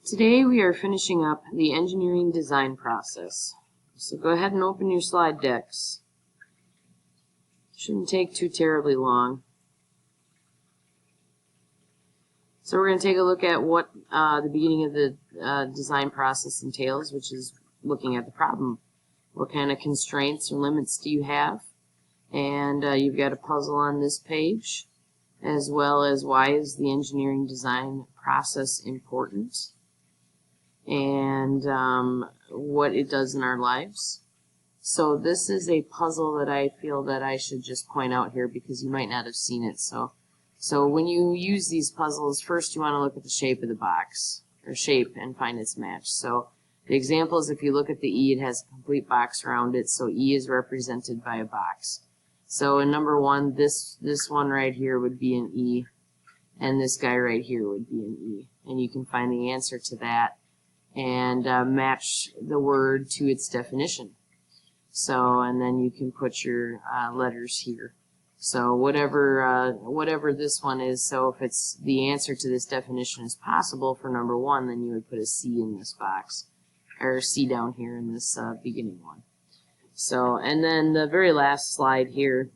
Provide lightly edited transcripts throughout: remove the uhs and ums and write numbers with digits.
Today we are finishing up the engineering design process. So go ahead and open your slide decks. Shouldn't take too terribly long. So we're going to take a look at what the beginning of the design process entails, which is looking at the problem. What kind of constraints or limits do you have? And you've got a puzzle on this page, as well as why is the engineering design process important, and what it does in our lives. So this is a puzzle that I feel that I should just point out here because you might not have seen it. So when you use these puzzles, first you want to look at the shape of the box, or shape, and find its match. So the example is, if you look at the E, it has a complete box around it, so E is represented by a box. So in number one, this one right here would be an E, and this guy right here would be an E. And you can find the answer to that and match the word to its definition. So, and then you can put your letters here. So whatever this one is, so if it's the answer to this definition is possible for number one, then you would put a C in this box, or C down here in this beginning one. So, and then the very last slide here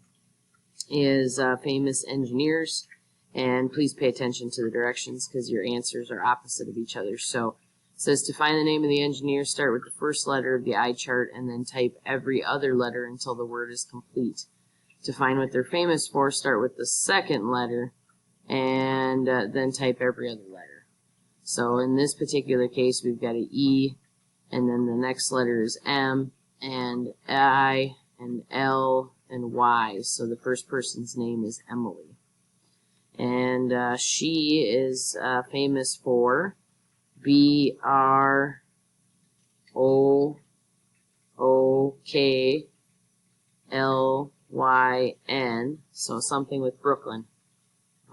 is famous engineers, and please pay attention to the directions because your answers are opposite of each other. So it says to find the name of the engineer, start with the first letter of the eye chart and then type every other letter until the word is complete. To find what they're famous for, start with the second letter and then type every other letter. So in this particular case, we've got an E, and then the next letter is M, and I, and L, and Y. So the first person's name is Emily. And she is famous for BROOKLYN, so something with Brooklyn.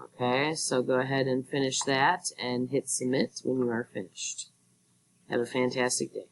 Okay, so go ahead and finish that and hit submit when you are finished. Have a fantastic day.